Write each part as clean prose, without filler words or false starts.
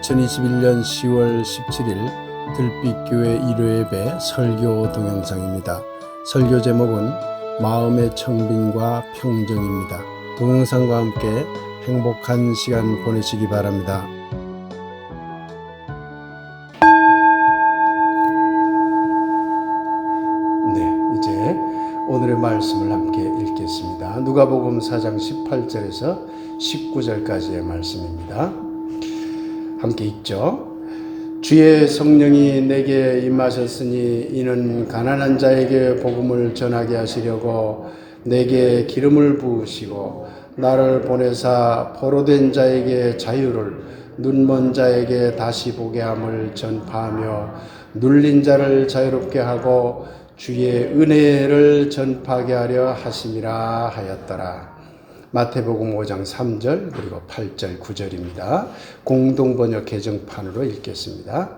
2021년 10월 17일 들빛교회 1회 예배 설교 동영상입니다. 설교 제목은 마음의 청빈과 평정입니다. 동영상과 함께 행복한 시간 보내시기 바랍니다. 네, 이제 오늘의 말씀을 함께 읽겠습니다. 누가복음 4장 18절에서 19절까지의 말씀입니다. 함께 읽죠. 주의 성령이 내게 임하셨으니 이는 가난한 자에게 복음을 전하게 하시려고 내게 기름을 부으시고 나를 보내사 포로된 자에게 자유를 눈먼 자에게 다시 보게 함을 전파하며 눌린 자를 자유롭게 하고 주의 은혜를 전파하게 하려 하심이라 하였더라. 마태복음 5장 3절 그리고 8절 9절입니다. 공동번역 개정판으로 읽겠습니다.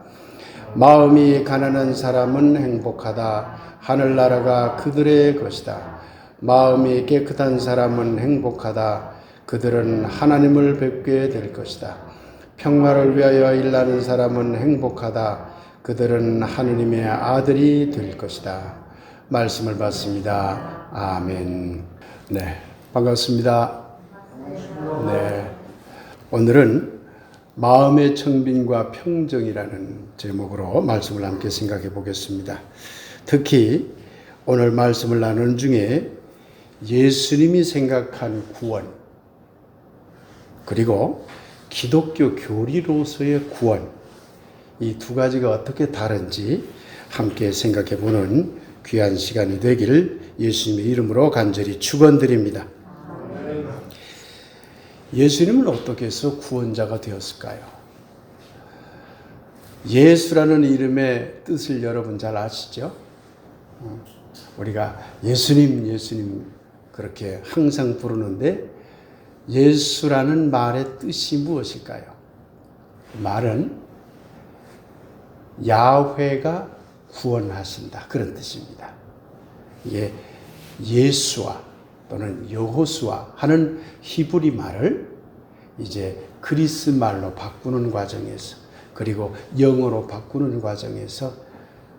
마음이 가난한 사람은 행복하다. 하늘나라가 그들의 것이다. 마음이 깨끗한 사람은 행복하다. 그들은 하나님을 뵙게 될 것이다. 평화를 위하여 일하는 사람은 행복하다. 그들은 하느님의 아들이 될 것이다. 말씀을 받습니다. 아멘. 네. 반갑습니다. 네. 오늘은 마음의 청빈과 평정이라는 제목으로 말씀을 함께 생각해 보겠습니다. 특히 오늘 말씀을 나누는 중에 예수님이 생각한 구원, 그리고 기독교 교리로서의 구원, 이 두 가지가 어떻게 다른지 함께 생각해 보는 귀한 시간이 되기를 예수님의 이름으로 간절히 축원드립니다. 예수님은 어떻게 해서 구원자가 되었을까요? 예수라는 이름의 뜻을 여러분 잘 아시죠? 우리가 예수님 그렇게 항상 부르는데 예수라는 말의 뜻이 무엇일까요? 말은 야훼가 구원하신다, 그런 뜻입니다. 이게 예수와 또는 여호수아 하는 히브리 말을 이제 그리스 말로 바꾸는 과정에서, 그리고 영어로 바꾸는 과정에서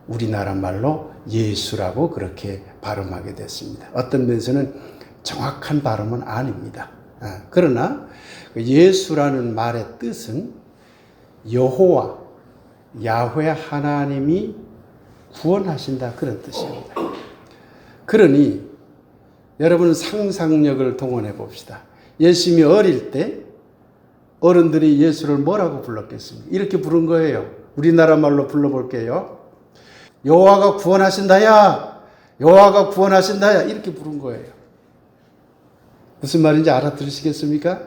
우리나라 말로 예수라고 그렇게 발음하게 됐습니다. 어떤 면에서는 정확한 발음은 아닙니다. 그러나 예수라는 말의 뜻은 여호와, 야훼 하나님이 구원하신다, 그런 뜻입니다. 그러니 여러분 상상력을 동원해 봅시다. 예수님이 어릴 때 어른들이 예수를 뭐라고 불렀겠습니까? 이렇게 부른 거예요. 우리나라 말로 불러볼게요. 여호와가 구원하신다야, 여호와가 구원하신다야, 이렇게 부른 거예요. 무슨 말인지 알아들으시겠습니까?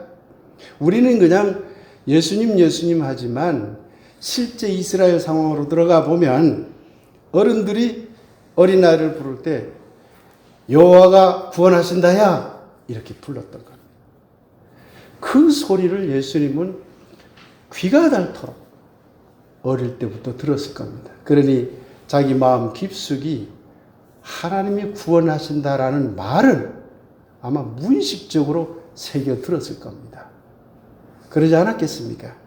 우리는 그냥 예수님 하지만 실제 이스라엘 상황으로 들어가 보면 어른들이 어린아이를 부를 때 여호와가 구원하신다야, 이렇게 불렀던 겁니다. 그 소리를 예수님은 귀가 닳도록 어릴 때부터 들었을 겁니다. 그러니 자기 마음 깊숙이 하나님이 구원하신다라는 말을 아마 무의식적으로 새겨 들었을 겁니다. 그러지 않았겠습니까?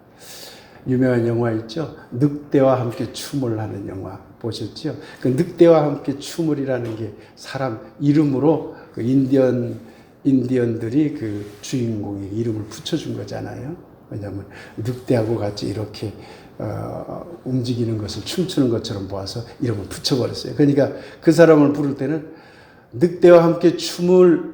유명한 영화 있죠? 늑대와 함께 춤을 하는 영화 보셨죠? 그 늑대와 함께 춤을이라는 게 사람 이름으로 그 인디언들이 그 주인공의 이름을 붙여준 거잖아요. 왜냐하면 늑대하고 같이 이렇게 움직이는 것을 춤추는 것처럼 보아서 이름을 붙여버렸어요. 그러니까 그 사람을 부를 때는 늑대와 함께 춤을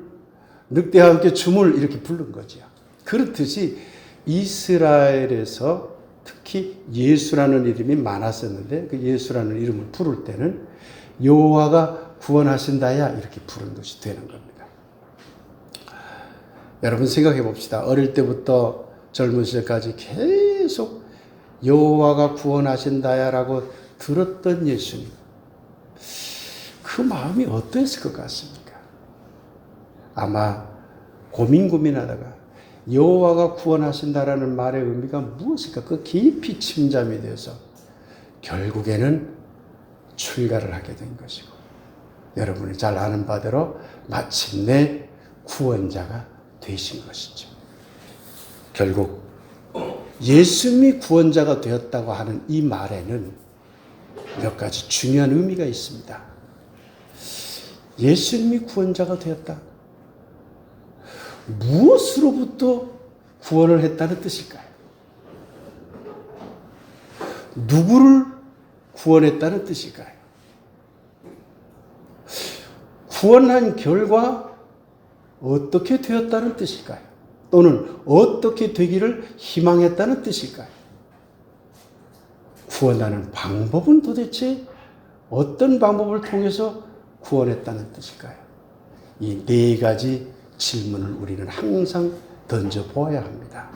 이렇게 부른 거죠. 그렇듯이 이스라엘에서 특히 예수라는 이름이 많았었는데 그 예수라는 이름을 부를 때는 여호와가 구원하신다야, 이렇게 부른 것이 되는 겁니다. 여러분 생각해 봅시다. 어릴 때부터 젊은 시절까지 계속 여호와가 구원하신다야라고 들었던 예수님, 그 마음이 어땠을 것 같습니까? 아마 고민하다가 여호와가 구원하신다라는 말의 의미가 무엇일까? 그 깊이 침잠이 되어서 결국에는 출가를 하게 된 것이고, 여러분이 잘 아는 바대로 마침내 구원자가 되신 것이죠. 결국 예수님이 구원자가 되었다고 하는 이 말에는 몇 가지 중요한 의미가 있습니다. 예수님이 구원자가 되었다. 무엇으로부터 구원을 했다는 뜻일까요? 누구를 구원했다는 뜻일까요? 구원한 결과 어떻게 되었다는 뜻일까요? 또는 어떻게 되기를 희망했다는 뜻일까요? 구원하는 방법은 도대체 어떤 방법을 통해서 구원했다는 뜻일까요? 이 네 가지 질문을 우리는 항상 던져보아야 합니다.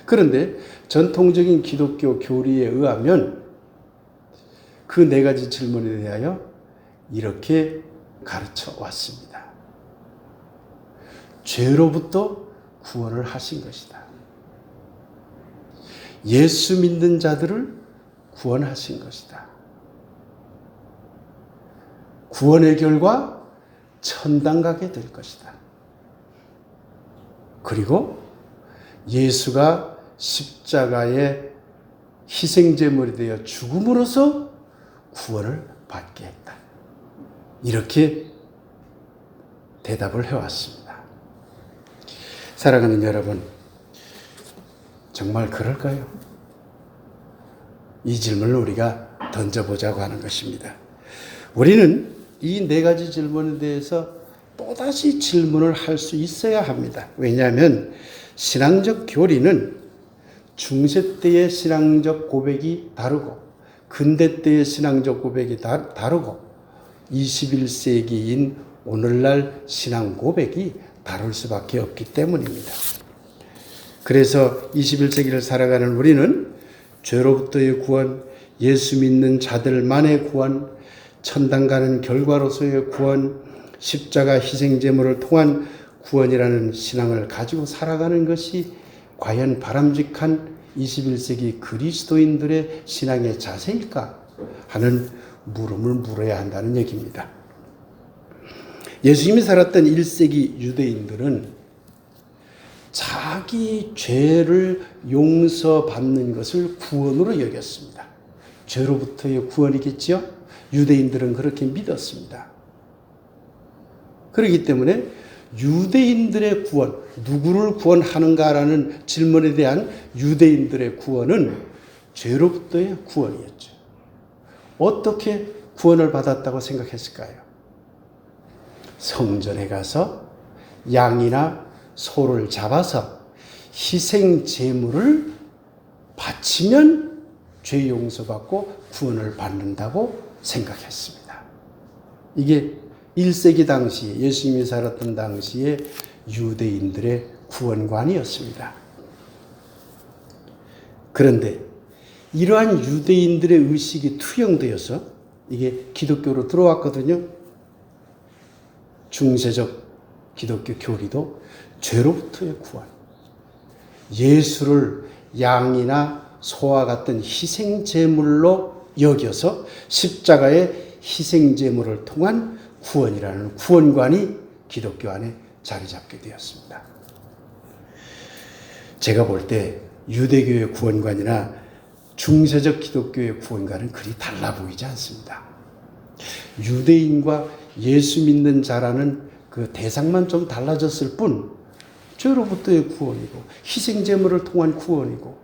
그런데 전통적인 기독교 교리에 의하면 그 네 가지 질문에 대하여 이렇게 가르쳐 왔습니다. 죄로부터 구원을 하신 것이다. 예수 믿는 자들을 구원하신 것이다. 구원의 결과 천당 가게 될 것이다. 그리고 예수가 십자가의 희생제물이 되어 죽음으로써 구원을 받게 했다. 이렇게 대답을 해왔습니다. 사랑하는 여러분, 정말 그럴까요? 이 질문을 우리가 던져보자고 하는 것입니다. 우리는 이 네 가지 질문에 대해서 또다시 질문을 할 수 있어야 합니다. 왜냐하면 신앙적 교리는 중세 때의 신앙적 고백이 다르고 근대 때의 신앙적 고백이 다르고 21세기인 오늘날 신앙 고백이 다를 수밖에 없기 때문입니다. 그래서 21세기를 살아가는 우리는 죄로부터의 구원, 예수 믿는 자들만의 구원, 천당 가는 결과로서의 구원, 십자가 희생제물을 통한 구원이라는 신앙을 가지고 살아가는 것이 과연 바람직한 21세기 그리스도인들의 신앙의 자세일까 하는 물음을 물어야 한다는 얘기입니다. 예수님이 살았던 1세기 유대인들은 자기 죄를 용서받는 것을 구원으로 여겼습니다. 죄로부터의 구원이겠지요? 유대인들은 그렇게 믿었습니다. 그렇기 때문에 유대인들의 구원, 누구를 구원하는가라는 질문에 대한 유대인들의 구원은 죄로부터의 구원이었죠. 어떻게 구원을 받았다고 생각했을까요? 성전에 가서 양이나 소를 잡아서 희생 제물을 바치면 죄 용서받고 구원을 받는다고 생각했습니다. 이게 1세기 당시 예수님이 살았던 당시에 유대인들의 구원관이었습니다. 그런데 이러한 유대인들의 의식이 투영되어서 이게 기독교로 들어왔거든요. 중세적 기독교 교리도 죄로부터의 구원, 예수를 양이나 소와 같은 희생제물로 여겨서 십자가의 희생제물을 통한 구원이라는 구원관이 기독교 안에 자리 잡게 되었습니다. 제가 볼 때 유대교의 구원관이나 중세적 기독교의 구원관은 그리 달라 보이지 않습니다. 유대인과 예수 믿는 자라는 그 대상만 좀 달라졌을 뿐 죄로부터의 구원이고 희생제물을 통한 구원이고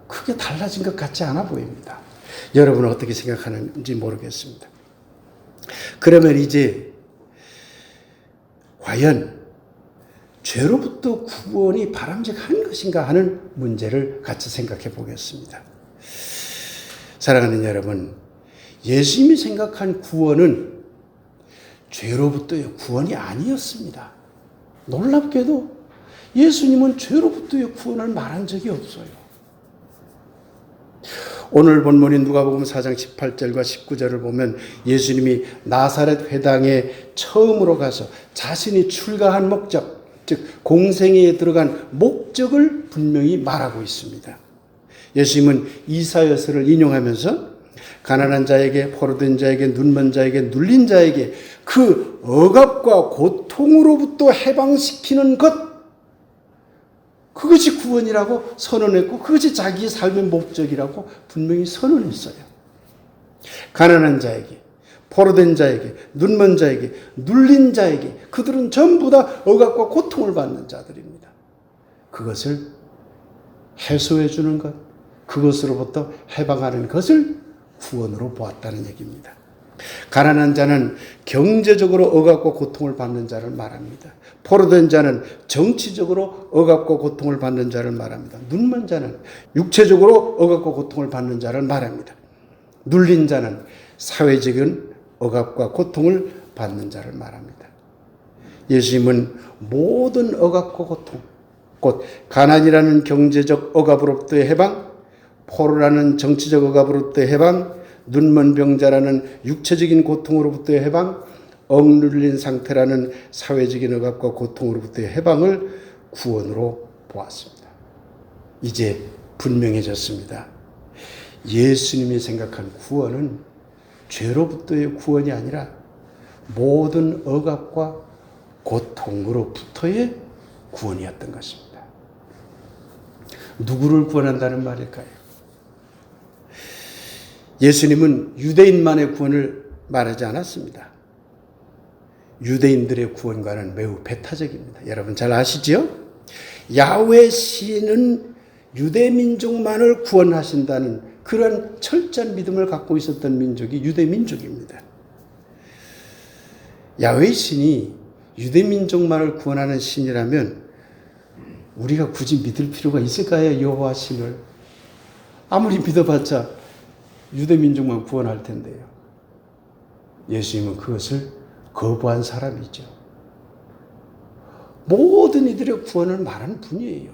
크게 달라진 것 같지 않아 보입니다. 여러분은 어떻게 생각하는지 모르겠습니다. 그러면 이제 과연 죄로부터 구원이 바람직한 것인가 하는 문제를 같이 생각해 보겠습니다. 사랑하는 여러분, 예수님이 생각한 구원은 죄로부터의 구원이 아니었습니다. 놀랍게도 예수님은 죄로부터의 구원을 말한 적이 없어요. 오늘 본문인 누가복음 4장 18절과 19절을 보면 예수님이 나사렛 회당에 처음으로 가서 자신이 출가한 목적, 즉 공생애에 들어간 목적을 분명히 말하고 있습니다. 예수님은 이사야서를 인용하면서 가난한 자에게, 포로된 자에게, 눈먼 자에게, 눌린 자에게 그 억압과 고통으로부터 해방시키는 것, 그것이 구원이라고 선언했고 그것이 자기의 삶의 목적이라고 분명히 선언했어요. 가난한 자에게, 포로된 자에게, 눈먼 자에게, 눌린 자에게 그들은 전부 다 억압과 고통을 받는 자들입니다. 그것을 해소해 주는 것, 그것으로부터 해방하는 것을 구원으로 보았다는 얘기입니다. 가난한 자는 경제적으로 억압과 고통을 받는 자를 말합니다. 포로된 자는 정치적으로 억압과 고통을 받는 자를 말합니다. 눈먼 자는 육체적으로 억압과 고통을 받는 자를 말합니다. 눌린 자는 사회적인 억압과 고통을 받는 자를 말합니다. 예수님은 모든 억압과 고통, 곧 가난이라는 경제적 억압으로부터의 해방, 포로라는 정치적 억압으로부터의 해방, 눈먼 병자라는 육체적인 고통으로부터의 해방, 억눌린 상태라는 사회적인 억압과 고통으로부터의 해방을 구원으로 보았습니다. 이제 분명해졌습니다. 예수님이 생각한 구원은 죄로부터의 구원이 아니라 모든 억압과 고통으로부터의 구원이었던 것입니다. 누구를 구원한다는 말일까요? 예수님은 유대인만의 구원을 말하지 않았습니다. 유대인들의 구원과는 매우 배타적입니다. 여러분 잘 아시죠? 야훼 신은 유대 민족만을 구원하신다는 그런 철저한 믿음을 갖고 있었던 민족이 유대 민족입니다. 야훼 신이 유대 민족만을 구원하는 신이라면 우리가 굳이 믿을 필요가 있을까요? 여호와 신을 아무리 믿어봤자 유대 민족만 구원할 텐데요. 예수님은 그것을 거부한 사람이죠. 모든 이들의 구원을 말하는 분이에요.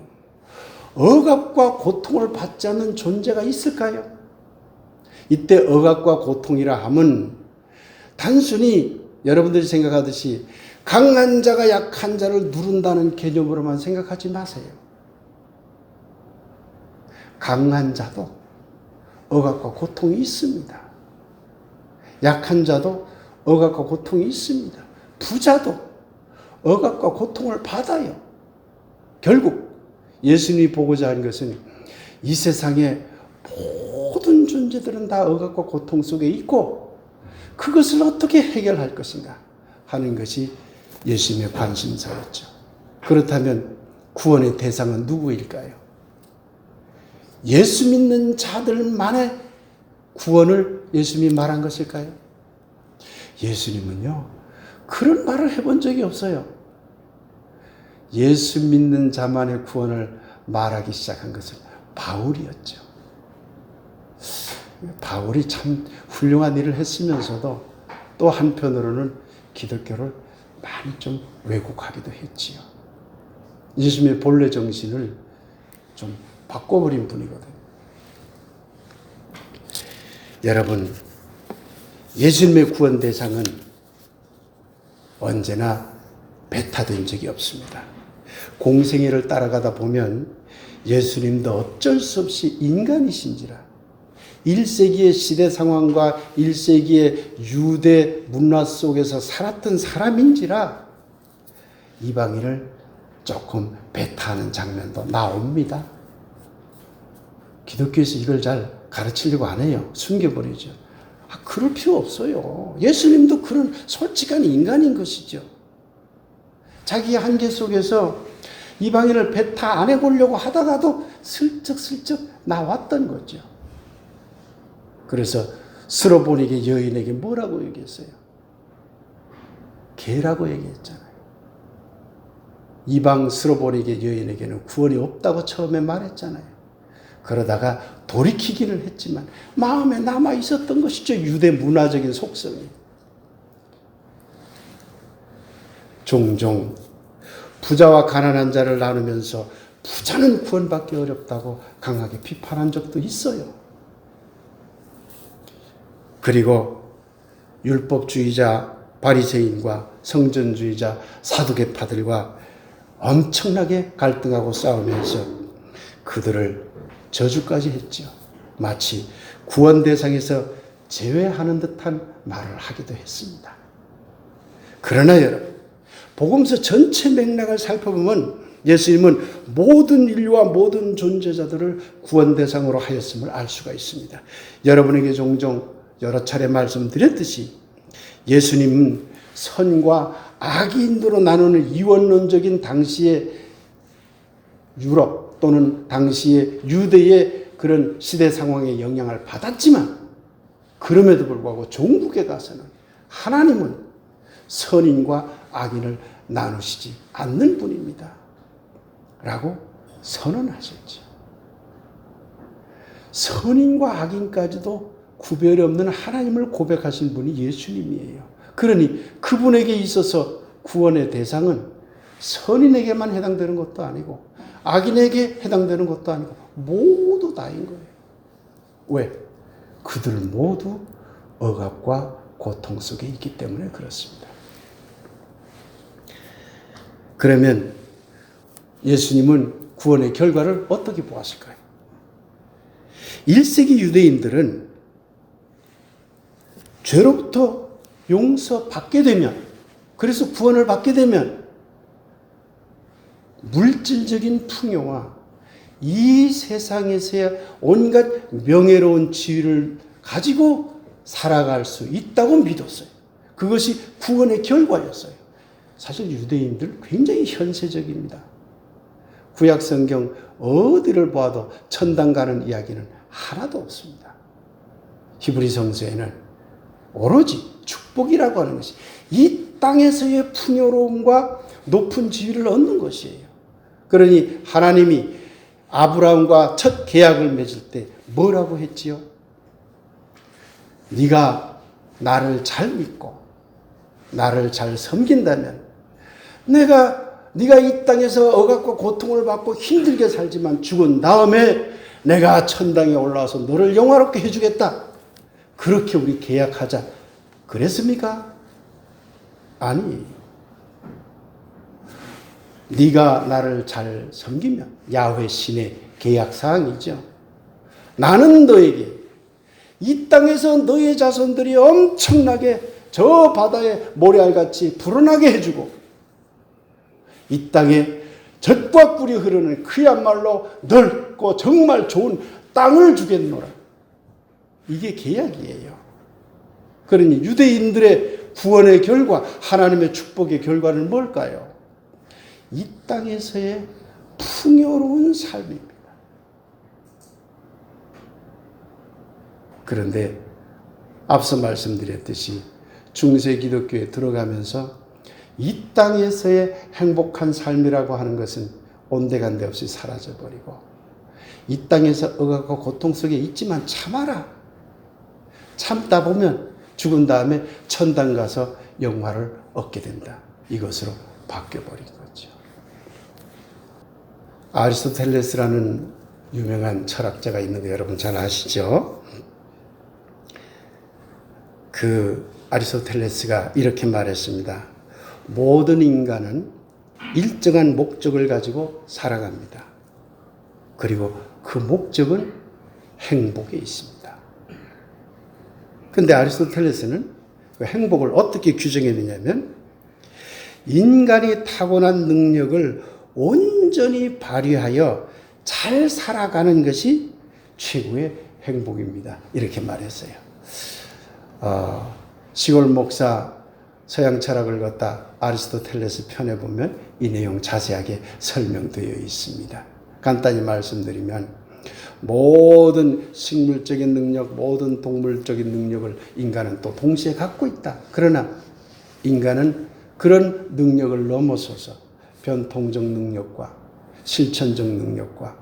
억압과 고통을 받지 않는 존재가 있을까요? 이때 억압과 고통이라 함은 단순히 여러분들이 생각하듯이 강한 자가 약한 자를 누른다는 개념으로만 생각하지 마세요. 강한 자도 억압과 고통이 있습니다. 약한 자도 억압과 고통이 있습니다. 부자도 억압과 고통을 받아요. 결국 예수님이 보고자 하는 것은 이 세상의 모든 존재들은 다 억압과 고통 속에 있고 그것을 어떻게 해결할 것인가 하는 것이 예수님의 관심사였죠. 그렇다면 구원의 대상은 누구일까요? 예수 믿는 자들만의 구원을 예수님이 말한 것일까요? 예수님은요, 그런 말을 해본 적이 없어요. 예수 믿는 자만의 구원을 말하기 시작한 것은 바울이었죠. 바울이 참 훌륭한 일을 했으면서도 또 한편으로는 기독교를 많이 좀 왜곡하기도 했지요. 예수님의 본래 정신을 좀 바꿔버린 분이거든요. 여러분, 예수님의 구원 대상은 언제나 배타된 적이 없습니다. 공생애를 따라가다 보면 예수님도 어쩔 수 없이 인간이신지라 1세기의 시대 상황과 1세기의 유대 문화 속에서 살았던 사람인지라 이방인을 조금 배타하는 장면도 나옵니다. 기독교에서 이걸 잘 가르치려고 안 해요. 숨겨버리죠. 그럴 필요 없어요. 예수님도 그런 솔직한 인간인 것이죠. 자기의 한계 속에서 이방인을 배타 안 해보려고 하다가도 슬쩍슬쩍 나왔던 거죠. 그래서 스로보니게 여인에게 뭐라고 얘기했어요? 개라고 얘기했잖아요. 이방 스로보니게 여인에게는 구원이 없다고 처음에 말했잖아요. 그러다가 돌이키기는 했지만 마음에 남아 있었던 것이죠. 유대 문화적인 속성이. 종종 부자와 가난한 자를 나누면서 부자는 구원받기 어렵다고 강하게 비판한 적도 있어요. 그리고 율법주의자 바리새인과 성전주의자 사두개파들과 엄청나게 갈등하고 싸우면서 그들을 저주까지 했죠. 마치 구원 대상에서 제외하는 듯한 말을 하기도 했습니다. 그러나 여러분, 복음서 전체 맥락을 살펴보면 예수님은 모든 인류와 모든 존재자들을 구원 대상으로 하였음을 알 수가 있습니다. 여러분에게 종종 여러 차례 말씀드렸듯이 예수님은 선과 악인으로 나누는 이원론적인 당시의 유럽 또는 당시의 유대의 그런 시대 상황에 영향을 받았지만 그럼에도 불구하고 종국에 가서는 하나님은 선인과 악인을 나누시지 않는 분입니다. 라고 선언하셨죠. 선인과 악인까지도 구별이 없는 하나님을 고백하신 분이 예수님이에요. 그러니 그분에게 있어서 구원의 대상은 선인에게만 해당되는 것도 아니고 악인에게 해당되는 것도 아니고 모두 다인 거예요. 왜? 그들 모두 억압과 고통 속에 있기 때문에 그렇습니다. 그러면 예수님은 구원의 결과를 어떻게 보았을까요? 1세기 유대인들은 죄로부터 용서받게 되면, 그래서 구원을 받게 되면 물질적인 풍요와 이 세상에서의 온갖 명예로운 지위를 가지고 살아갈 수 있다고 믿었어요. 그것이 구원의 결과였어요. 사실 유대인들 굉장히 현세적입니다. 구약 성경 어디를 봐도 천당 가는 이야기는 하나도 없습니다. 히브리 성서에는 오로지 축복이라고 하는 것이 이 땅에서의 풍요로움과 높은 지위를 얻는 것이에요. 그러니 하나님이 아브라함과 첫 계약을 맺을 때 뭐라고 했지요? 네가 나를 잘 믿고 나를 잘 섬긴다면 네가 이 땅에서 억압과 고통을 받고 힘들게 살지만 죽은 다음에 내가 천당에 올라와서 너를 영화롭게 해주겠다. 그렇게 우리 계약하자. 그랬습니까? 아니. 네가 나를 잘 섬기면 야훼 신의 계약사항이죠. 나는 너에게 이 땅에서 너의 자손들이 엄청나게 저 바다의 모래알같이 불어나게 해주고 이 땅에 젖과 꿀이 흐르는 그야말로 넓고 정말 좋은 땅을 주겠노라. 이게 계약이에요. 그러니 유대인들의 구원의 결과, 하나님의 축복의 결과는 뭘까요? 이 땅에서의 풍요로운 삶입니다. 그런데 앞서 말씀드렸듯이 중세 기독교에 들어가면서 이 땅에서의 행복한 삶이라고 하는 것은 온데간데 없이 사라져버리고 이 땅에서 억압과 고통 속에 있지만 참아라. 참다 보면 죽은 다음에 천당 가서 영화를 얻게 된다. 이것으로 바뀌어버린 거죠. 아리스토텔레스라는 유명한 철학자가 있는데 여러분 잘 아시죠? 그 아리스토텔레스가 이렇게 말했습니다. 모든 인간은 일정한 목적을 가지고 살아갑니다. 그리고 그 목적은 행복에 있습니다. 그런데 아리스토텔레스는 그 행복을 어떻게 규정했느냐면 인간이 타고난 능력을 온전히 발휘하여 잘 살아가는 것이 최고의 행복입니다. 이렇게 말했어요. 시골 목사 서양 철학을 걷다 아리스토텔레스 편에 보면 이 내용 자세하게 설명되어 있습니다. 간단히 말씀드리면 모든 식물적인 능력, 모든 동물적인 능력을 인간은 또 동시에 갖고 있다. 그러나 인간은 그런 능력을 넘어서서 변통적 능력과 실천적 능력과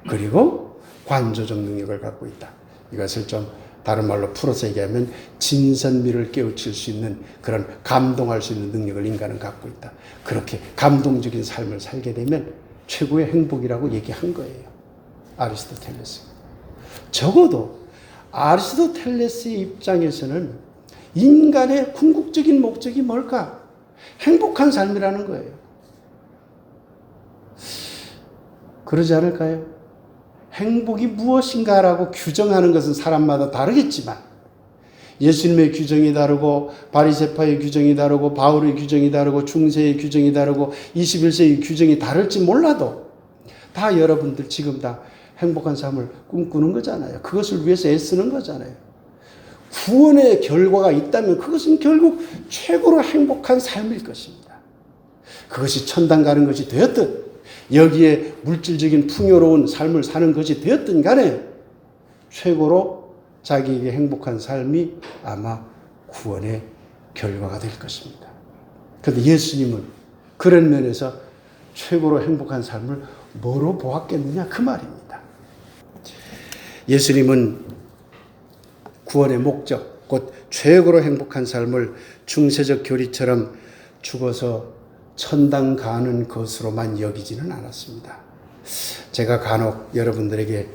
그리고 관조적 능력을 갖고 있다. 이것을 좀 다른 말로 풀어서 얘기하면 진선미를 깨우칠 수 있는 그런 감동할 수 있는 능력을 인간은 갖고 있다. 그렇게 감동적인 삶을 살게 되면 최고의 행복이라고 얘기한 거예요. 아리스토텔레스. 적어도 아리스토텔레스의 입장에서는 인간의 궁극적인 목적이 뭘까? 행복한 삶이라는 거예요. 그러지 예수님의 규정이 다르고 바리새파의 규정이 다르고 바울의 규정이 다르고 중세의 규정이 다르고 21세의 규정이 다를지 몰라도 다 여러분들 지금 다 행복한 삶을 꿈꾸는 거잖아요. 그것을 위해서 애쓰는 거잖아요. 구원의 결과가 있다면 그것은 결국 최고로 행복한 삶일 것입니다. 그것이 천당 가는 것이 되었든 여기에 물질적인 풍요로운 삶을 사는 것이 되었든 간에 최고로 자기에게 행복한 삶이 아마 구원의 결과가 될 것입니다. 그런데 예수님은 그런 면에서 최고로 행복한 삶을 뭐로 보았겠느냐 그 말입니다. 예수님은 구원의 목적, 곧 최고로 행복한 삶을 중세적 교리처럼 죽어서 천당 가는 것으로만 여기지는 않았습니다. 제가 간혹 여러분들에게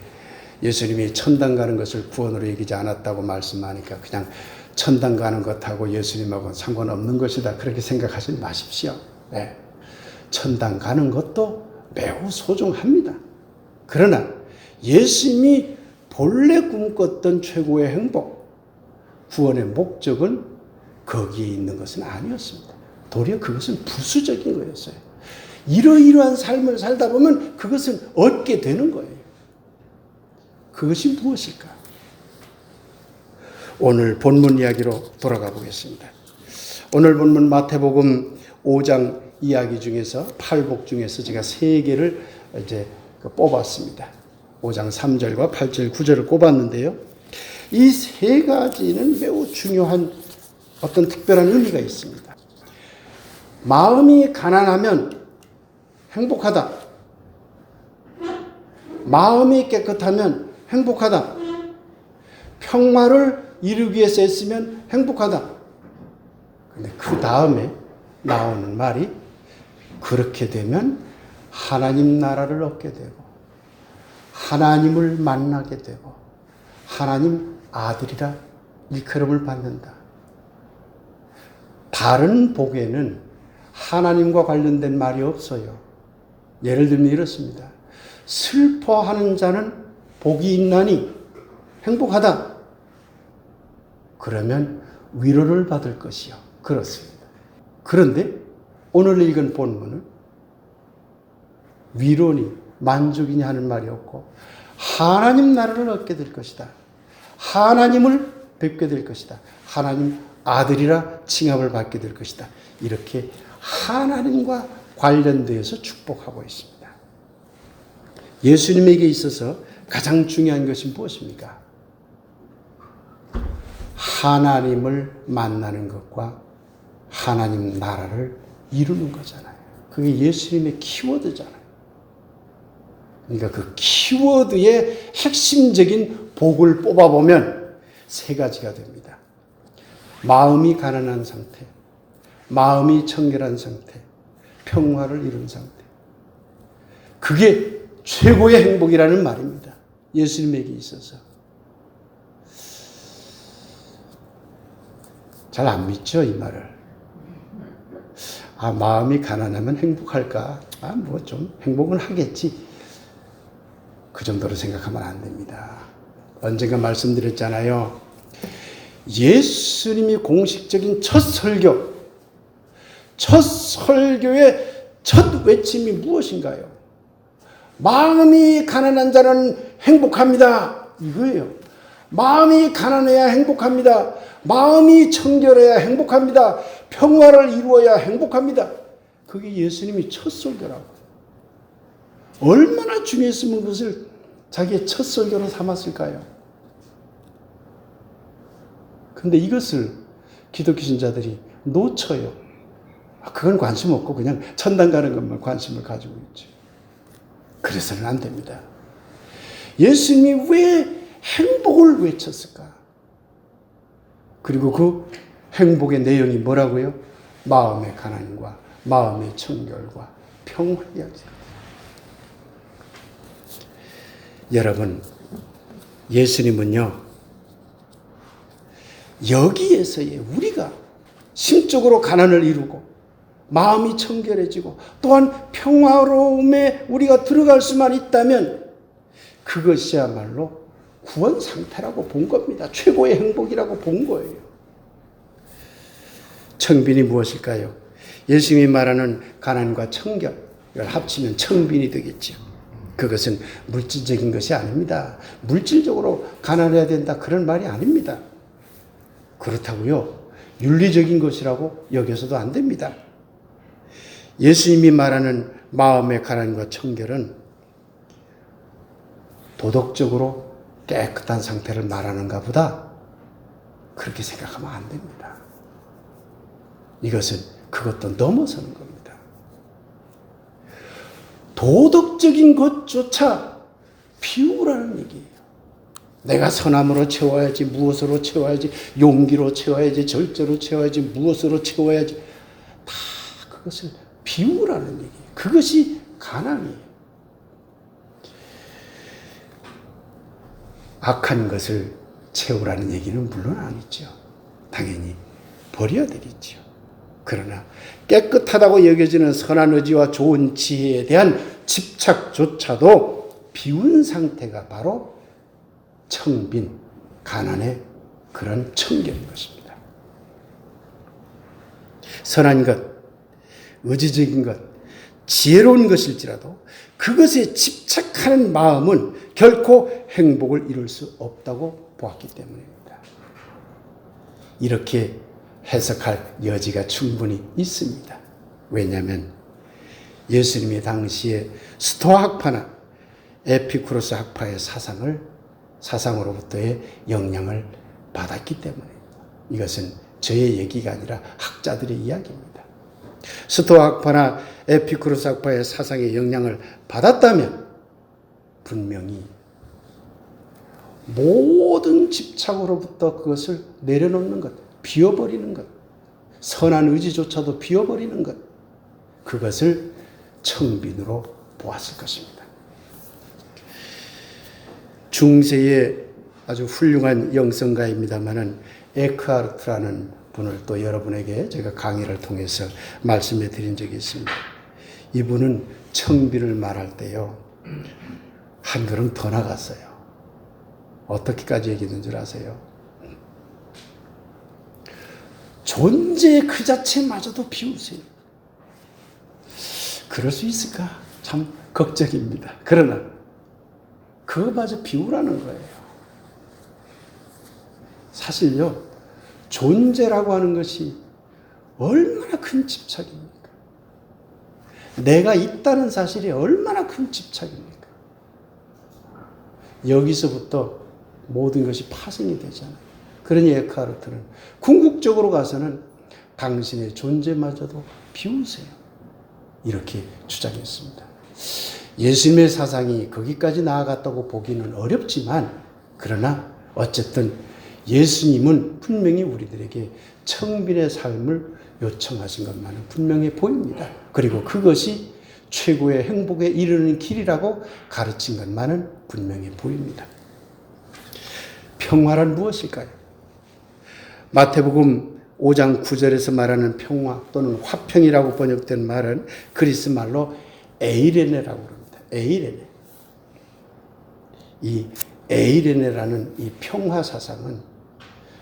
예수님이 천당 가는 것을 구원으로 여기지 않았다고 말씀하니까 그냥 천당 가는 것하고 예수님하고 상관없는 것이다 그렇게 생각하지 마십시오. 네. 천당 가는 것도 매우 소중합니다. 그러나 예수님이 본래 꿈꿨던 최고의 행복, 구원의 목적은 거기에 있는 것은 아니었습니다. 도리어 그것은 부수적인 거였어요. 이러이러한 삶을 살다 보면 그것은 얻게 되는 거예요. 그것이 무엇일까? 오늘 본문 이야기로 돌아가 보겠습니다. 오늘 본문 마태복음 5장 이야기 중에서 팔복 중에서 제가 3개를 이제 뽑았습니다. 5장 3절과 8절, 9절을 꼽았는데요. 이 3가지는 매우 중요한 어떤 특별한 의미가 있습니다. 마음이 가난하면 행복하다. 마음이 깨끗하면 행복하다. 평화를 이루기 위해서 애쓰면 행복하다. 근데 그 다음에 나오는 말이 그렇게 되면 하나님 나라를 얻게 되고 하나님을 만나게 되고 하나님 아들이라 일컬음을 받는다. 다른 복에는 하나님과 관련된 말이 없어요. 예를 들면 이렇습니다. 슬퍼하는 자는 복이 있나니 행복하다. 그러면 위로를 받을 것이요. 그렇습니다. 그런데 오늘 읽은 본문은 위로니 만족이니 하는 말이 없고 하나님 나라를 얻게 될 것이다. 하나님을 뵙게 될 것이다. 하나님 아들이라 칭함을 받게 될 것이다. 이렇게 하나님과 관련되어서 축복하고 있습니다. 예수님에게 있어서 가장 중요한 것이 무엇입니까? 하나님을 만나는 것과 하나님 나라를 이루는 거잖아요. 그게 예수님의 키워드잖아요. 그러니까 그 키워드의 핵심적인 복을 뽑아보면 3가지가 됩니다. 마음이 가난한 상태, 마음이 청결한 상태, 평화를 이룬 상태. 그게 최고의 행복이라는 말입니다. 예수님에게 있어서. 잘 안 믿죠, 이 말을. 아, 마음이 가난하면 행복할까? 아, 뭐 좀 행복은 하겠지. 그 정도로 생각하면 안 됩니다. 언젠가 말씀드렸잖아요. 예수님이 공식적인 첫 설교의 첫 외침이 무엇인가요? 마음이 가난한 자는 행복합니다. 이거예요. 마음이 가난해야 행복합니다. 마음이 청결해야 행복합니다. 평화를 이루어야 행복합니다. 그게 예수님이 첫 설교라고. 얼마나 중요했으면 그것을 자기의 첫 설교로 삼았을까요? 근데 이것을 기독교 신자들이 놓쳐요. 그건 관심 없고 그냥 천당 가는 것만 관심을 가지고 있죠. 그래서는 안 됩니다. 예수님이 왜 행복을 외쳤을까? 그리고 그 행복의 내용이 뭐라고요? 마음의 가난과 마음의 청결과 평화를 이야기합니다. 여러분, 예수님은요, 여기에서의 우리가 심적으로 가난을 이루고 마음이 청결해지고 또한 평화로움에 우리가 들어갈 수만 있다면 그것이야말로 구원 상태라고 본 겁니다. 최고의 행복이라고 본 거예요. 청빈이 무엇일까요? 예수님이 말하는 가난과 청결을 합치면 청빈이 되겠죠. 그것은 물질적인 것이 아닙니다. 물질적으로 가난해야 된다 그런 말이 아닙니다. 그렇다고요. 윤리적인 것이라고 여겨서도 안 됩니다. 예수님이 말하는 마음의 가난과 청결은 도덕적으로 깨끗한 상태를 말하는가 보다 그렇게 생각하면 안 됩니다. 이것은 그것도 넘어서는 겁니다. 도덕적인 것조차 비우라는 얘기예요. 내가 선함으로 채워야지, 무엇으로 채워야지, 용기로 채워야지, 절제로 채워야지, 무엇으로 채워야지. 다 그것을 비우라는 얘기예요. 그것이 가난이에요. 악한 것을 채우라는 얘기는 물론 아니죠. 당연히 버려야 되겠죠. 그러나 깨끗하다고 여겨지는 선한 의지와 좋은 지혜에 대한 집착조차도 비운 상태가 바로 청빈, 가난의 그런 청결인 것입니다. 선한 것, 의지적인 것, 지혜로운 것일지라도 그것에 집착하는 마음은 결코 행복을 이룰 수 없다고 보았기 때문입니다. 이렇게 해석할 여지가 충분히 있습니다. 왜냐하면 예수님이 당시에 스토아 학파나 에피쿠로스 학파의 사상으로부터의 영향을 받았기 때문입니다. 이것은 저의 얘기가 아니라 학자들의 이야기입니다. 스토아 학파나 에피쿠로스 학파의 사상의 영향을 받았다면 분명히 모든 집착으로부터 그것을 내려놓는 것, 비워버리는 것, 선한 의지조차도 비워버리는 것, 그것을 청빈으로 보았을 것입니다. 중세의 아주 훌륭한 영성가입니다마는 에크하르트라는 분을 또 여러분에게 제가 강의를 통해서 말씀해 드린 적이 있습니다. 이분은 청빈을 말할 때요, 한 걸음 더 나갔어요. 어떻게까지 얘기했는 줄 아세요? 존재 그 자체마저도 비우세요. 그럴 수 있을까? 참 걱정입니다. 그러나 그거마저 비우라는 거예요. 사실요, 존재라고 하는 것이 얼마나 큰 집착입니까? 내가 있다는 사실이 얼마나 큰 집착입니까? 여기서부터 모든 것이 파생이 되잖아요. 그러니 에크하르트는 궁극적으로 가서는 당신의 존재마저도 비우세요. 이렇게 주장했습니다. 예수님의 사상이 거기까지 나아갔다고 보기는 어렵지만, 그러나 어쨌든 예수님은 분명히 우리들에게 청빈의 삶을 요청하신 것만은 분명해 보입니다. 그리고 그것이 최고의 행복에 이르는 길이라고 가르친 것만은 분명해 보입니다. 평화란 무엇일까요? 마태복음 5장 9절에서 말하는 평화 또는 화평이라고 번역된 말은 그리스 말로 에이레네라고 합니다. 에이레네. 이 에이레네라는 이 평화 사상은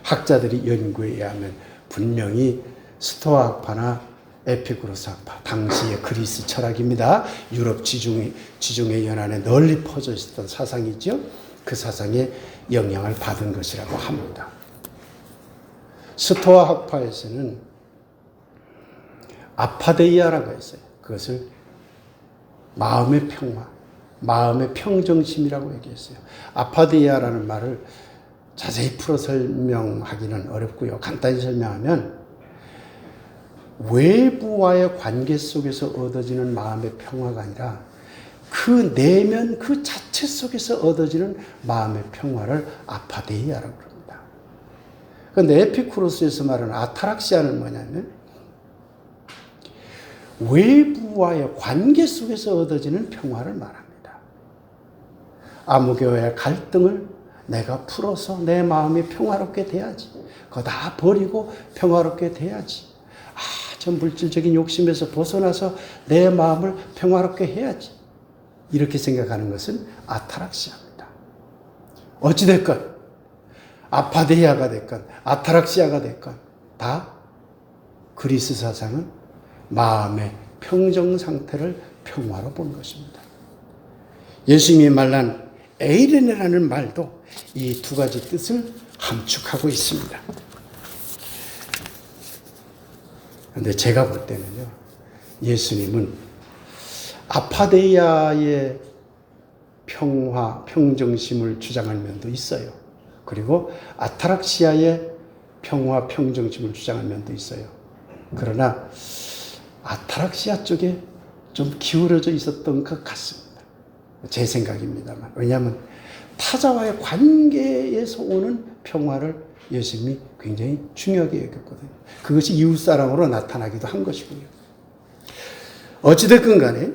학자들이 연구에 의하면 분명히 스토아 학파나 에피쿠로스 학파, 당시의 그리스 철학입니다. 유럽 지중해 연안에 널리 퍼져 있었던 사상이죠. 그 사상에 영향을 받은 것이라고 합니다. 스토아 학파에서는 아파데이아라고 했어요. 그것을 마음의 평화, 마음의 평정심이라고 얘기했어요. 아파데이아라는 말을 자세히 풀어 설명하기는 어렵고요. 간단히 설명하면 외부와의 관계 속에서 얻어지는 마음의 평화가 아니라 그 내면 그 자체 속에서 얻어지는 마음의 평화를 아파데이아라고 합니다. 그런데 에피쿠로스에서 말하는 아타락시아는 뭐냐면 외부와의 관계 속에서 얻어지는 평화를 말합니다. 아무개와의 갈등을 내가 풀어서 내 마음이 평화롭게 돼야지. 그거 다 버리고 평화롭게 돼야지. 저 물질적인 욕심에서 벗어나서 내 마음을 평화롭게 해야지. 이렇게 생각하는 것은 아타락시아입니다. 어찌됐건 아파데이아가 됐건 아타락시아가 됐건 다 그리스 사상은 마음의 평정 상태를 평화로 본 것입니다. 예수님이 말한 에이레네라는 말도 이 두 가지 뜻을 함축하고 있습니다. 그런데 제가 볼 때는요, 예수님은 아파데이아의 평화, 평정심을 주장할 면도 있어요. 그리고 아타락시아의 평화, 평정심을 주장할 면도 있어요. 그러나 아타락시아 쪽에 좀 기울어져 있었던 것 같습니다. 제 생각입니다만. 왜냐하면 타자와의 관계에서 오는 평화를 예수님이 굉장히 중요하게 여겼거든요. 그것이 이웃사랑으로 나타나기도 한 것이고요. 어찌됐건 간에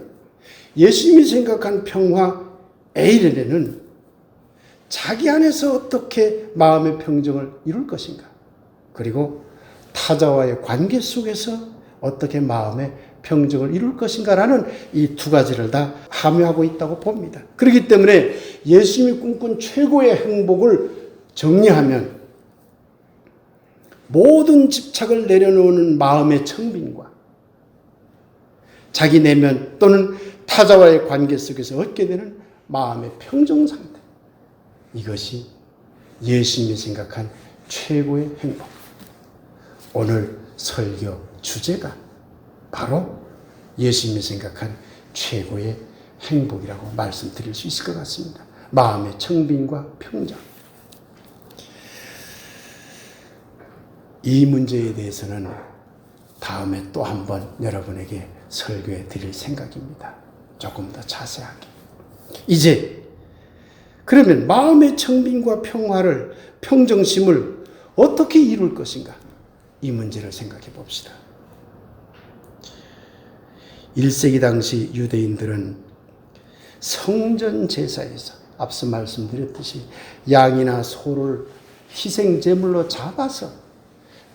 예수님이 생각한 평화 에이레네는 자기 안에서 어떻게 마음의 평정을 이룰 것인가, 그리고 타자와의 관계 속에서 어떻게 마음의 평정을 이룰 것인가라는 이 두 가지를 다 함유하고 있다고 봅니다. 그렇기 때문에 예수님이 꿈꾼 최고의 행복을 정리하면 모든 집착을 내려놓는 마음의 청빈과 자기 내면 또는 타자와의 관계 속에서 얻게 되는 마음의 평정 상태, 이것이 예수님이 생각한 최고의 행복. 오늘 설교 주제가 바로 예수님이 생각한 최고의 행복이라고 말씀드릴 수 있을 것 같습니다. 마음의 청빈과 평정. 이 문제에 대해서는 다음에 또 한 번 여러분에게 설교해 드릴 생각입니다. 조금 더 자세하게. 이제 그러면 마음의 청빈과 평화를, 평정심을 어떻게 이룰 것인가? 이 문제를 생각해 봅시다. 1세기 당시 유대인들은 성전 제사에서 앞서 말씀드렸듯이 양이나 소를 희생 제물로 잡아서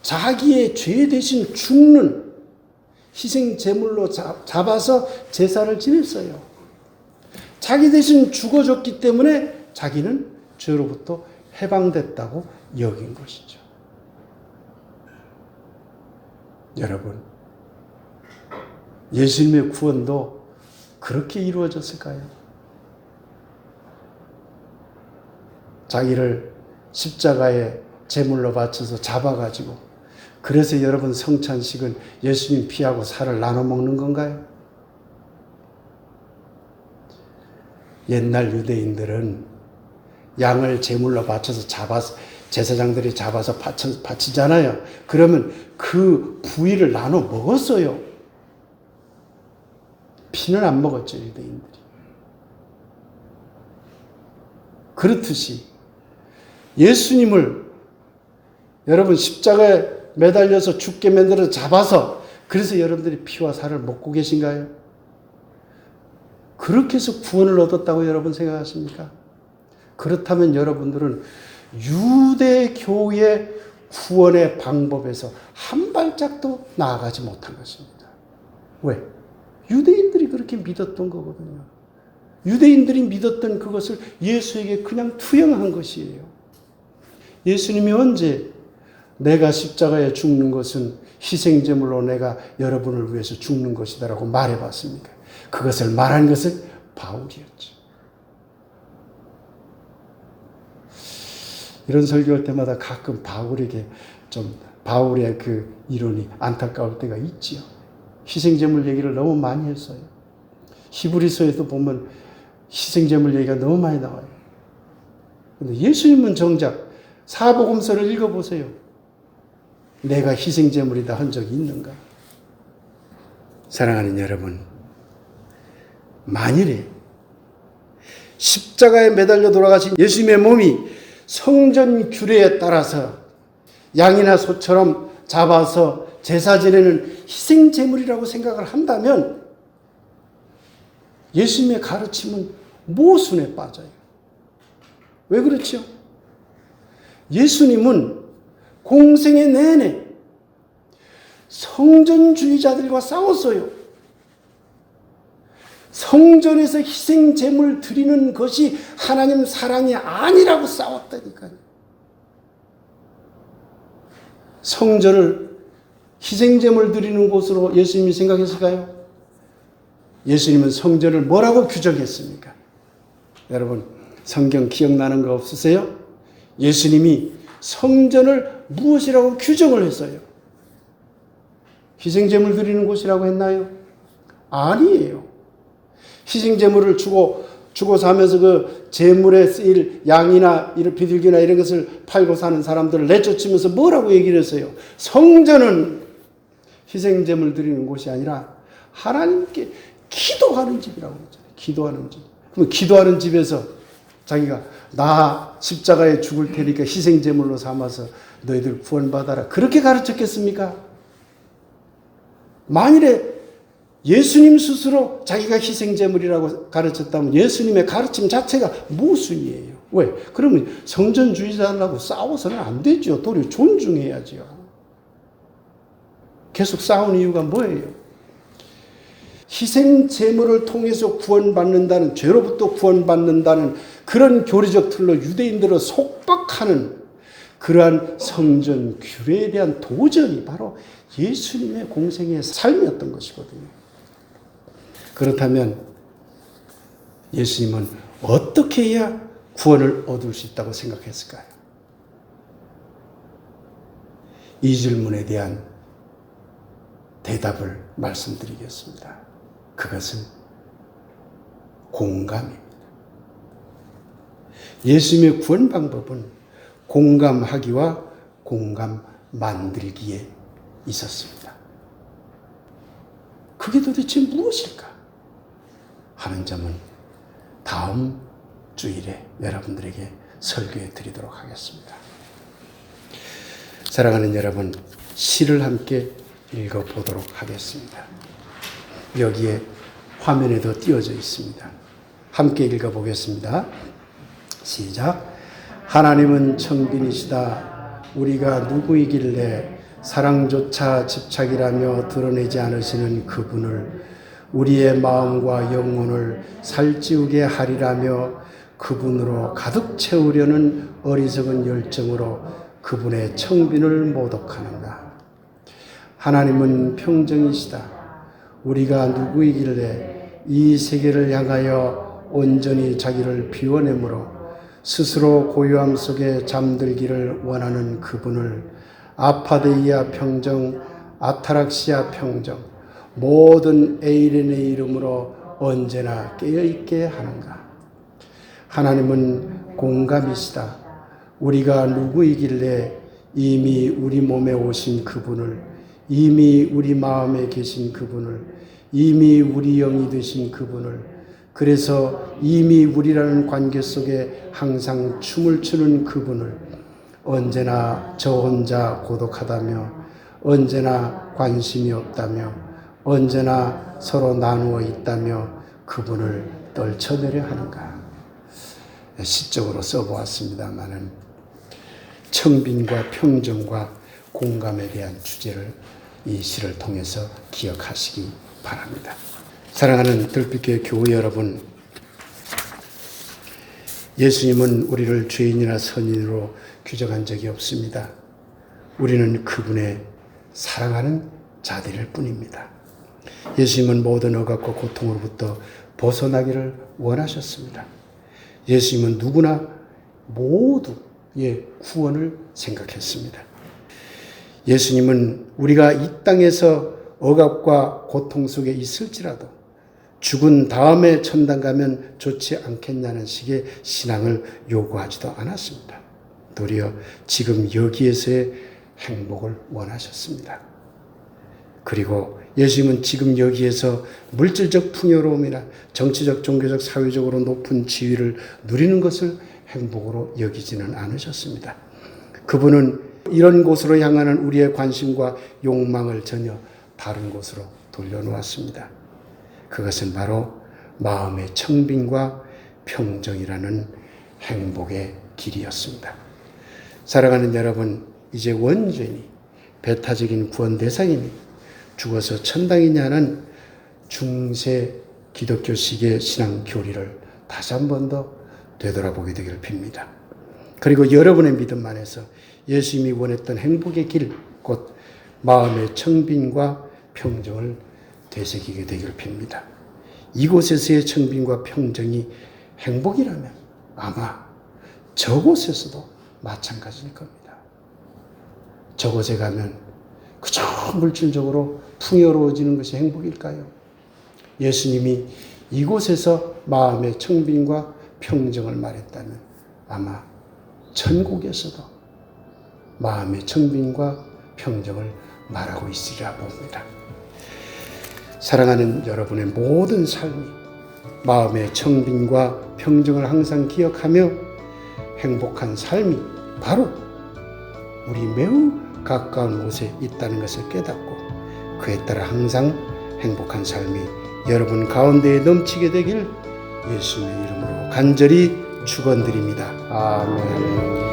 자기의 죄 대신 죽는 희생 제물로 잡아서 제사를 지냈어요. 자기 대신 죽어줬기 때문에 자기는 죄로부터 해방됐다고 여긴 것이죠. 여러분, 예수님의 구원도 그렇게 이루어졌을까요? 자기를 십자가에 제물로 바쳐서 잡아가지고, 그래서 여러분 성찬식은 예수님 피하고 살을 나눠 먹는 건가요? 옛날 유대인들은 양을 제물로 바쳐서 제사장들이 잡아서 바치잖아요. 그러면 그 부위를 나눠 먹었어요. 피는 안 먹었죠, 유대인들이. 그렇듯이 예수님을 여러분 십자가에 매달려서 죽게 만들어 잡아서, 그래서 여러분들이 피와 살을 먹고 계신가요? 그렇게 해서 구원을 얻었다고 여러분 생각하십니까? 그렇다면 여러분들은 유대교의 구원의 방법에서 한 발짝도 나아가지 못한 것입니다. 왜? 유대인들이 그렇게 믿었던 거거든요. 유대인들이 믿었던 그것을 예수에게 그냥 투영한 것이에요. 예수님이 언제 내가 십자가에 죽는 것은 희생제물로 내가 여러분을 위해서 죽는 것이다라고 말해봤습니까? 그것을 말한 것은 바울이었죠. 이런 설교할 때마다 가끔 바울의 그 이론이 안타까울 때가 있지요. 희생제물 얘기를 너무 많이 했어요. 히브리서에도 보면 희생제물 얘기가 너무 많이 나와요. 그런데 예수님은 정작 사복음서를 읽어보세요. 내가 희생제물이다 한 적이 있는가? 사랑하는 여러분, 만일에 십자가에 매달려 돌아가신 예수님의 몸이 성전 규례에 따라서 양이나 소처럼 잡아서 제사 지내는 희생제물이라고 생각을 한다면 예수님의 가르침은 모순에 빠져요. 왜 그렇죠? 예수님은 공생애 내내 성전주의자들과 싸웠어요. 성전에서 희생 제물 드리는 것이 하나님 사랑이 아니라고 싸웠다니까요. 성전을 희생 제물 드리는 곳으로 예수님이 생각했을까요? 예수님은 성전을 뭐라고 규정했습니까? 여러분, 성경 기억나는 거 없으세요? 예수님이 성전을 무엇이라고 규정을 했어요? 희생 제물 드리는 곳이라고 했나요? 아니에요. 희생 제물을 주고서 하면서 그 제물에 쓰일 양이나 이런 비둘기나 이런 것을 팔고 사는 사람들을 내쫓으면서 뭐라고 얘기를 했어요? 성전은 희생 제물 드리는 곳이 아니라 하나님께 기도하는 집이라고 했잖아요. 기도하는 집. 그럼 기도하는 집에서 자기가 나 십자가에 죽을 테니까 희생 제물로 삼아서 너희들 구원받아라. 그렇게 가르쳤겠습니까? 만일에 예수님 스스로 자기가 희생제물이라고 가르쳤다면 예수님의 가르침 자체가 모순이에요. 왜? 그러면 성전주의자라고 싸워서는 안 되죠. 도리어 존중해야죠. 계속 싸운 이유가 뭐예요? 희생제물을 통해서 구원받는다는, 죄로부터 구원받는다는 그런 교리적 틀로 유대인들을 속박하는 그러한 성전 규례에 대한 도전이 바로 예수님의 공생의 삶이었던 것이거든요. 그렇다면 예수님은 어떻게 해야 구원을 얻을 수 있다고 생각했을까요? 이 질문에 대한 대답을 말씀드리겠습니다. 그것은 공감입니다. 예수님의 구원 방법은 공감하기와 공감 만들기에 있었습니다. 그게 도대체 무엇일까 하는 점은 다음 주일에 여러분들에게 설교해 드리도록 하겠습니다. 사랑하는 여러분, 시를 함께 읽어보도록 하겠습니다. 여기에 화면에도 띄워져 있습니다. 함께 읽어보겠습니다. 시작. 하나님은 청빈이시다. 우리가 누구이길래 사랑조차 집착이라며 드러내지 않으시는 그분을 우리의 마음과 영혼을 살찌우게 하리라며 그분으로 가득 채우려는 어리석은 열정으로 그분의 청빈을 모독하는가. 하나님은 평정이시다. 우리가 누구이길래 이 세계를 향하여 온전히 자기를 비워내므로 스스로 고요함 속에 잠들기를 원하는 그분을 아파데이아 평정, 아타락시아 평정, 모든 에이렌의 이름으로 언제나 깨어있게 하는가. 하나님은 공감이시다. 우리가 누구이길래 이미 우리 몸에 오신 그분을, 이미 우리 마음에 계신 그분을, 이미 우리 영이 되신 그분을, 그래서 이미 우리라는 관계 속에 항상 춤을 추는 그분을 언제나 저 혼자 고독하다며, 언제나 관심이 없다며, 언제나 서로 나누어 있다며 그분을 떨쳐내려 하는가. 시적으로 써보았습니다마는 청빈과 평정과 공감에 대한 주제를 이 시를 통해서 기억하시기 바랍니다. 사랑하는 들빛교회 교우 여러분, 예수님은 우리를 죄인이나 선인으로 규정한 적이 없습니다. 우리는 그분의 사랑하는 자들일 뿐입니다. 예수님은 모든 억압과 고통으로부터 벗어나기를 원하셨습니다. 예수님은 누구나 모두의 구원을 생각했습니다. 예수님은 우리가 이 땅에서 억압과 고통 속에 있을지라도 죽은 다음에 천당 가면 좋지 않겠냐는 식의 신앙을 요구하지도 않았습니다. 도리어 지금 여기에서의 행복을 원하셨습니다. 그리고 예수님은 지금 여기에서 물질적 풍요로움이나 정치적, 종교적, 사회적으로 높은 지위를 누리는 것을 행복으로 여기지는 않으셨습니다. 그분은 이런 곳으로 향하는 우리의 관심과 욕망을 전혀 다른 곳으로 돌려놓았습니다. 그것은 바로 마음의 청빈과 평정이라는 행복의 길이었습니다. 사랑하는 여러분, 이제 원죄니 배타적인 구원 대상이니 죽어서 천당이냐는 중세 기독교식의 신앙 교리를 다시 한 번 더 되돌아보게 되기를 빕니다. 그리고 여러분의 믿음 안에서 예수님이 원했던 행복의 길, 곧 마음의 청빈과 평정을 되새기게 되기를 빕니다. 이곳에서의 청빈과 평정이 행복이라면 아마 저곳에서도 마찬가지일 겁니다. 저곳에 가면 그저 물질적으로 풍요로워지는 것이 행복일까요? 예수님이 이곳에서 마음의 청빈과 평정을 말했다면 아마 천국에서도 마음의 청빈과 평정을 말하고 있으리라 봅니다. 사랑하는 여러분의 모든 삶이 마음의 청빈과 평정을 항상 기억하며 행복한 삶이 바로 우리 매우 가까운 곳에 있다는 것을 깨닫고 그에 따라 항상 행복한 삶이 여러분 가운데에 넘치게 되길 예수님의 이름으로 간절히 축원드립니다. 아멘.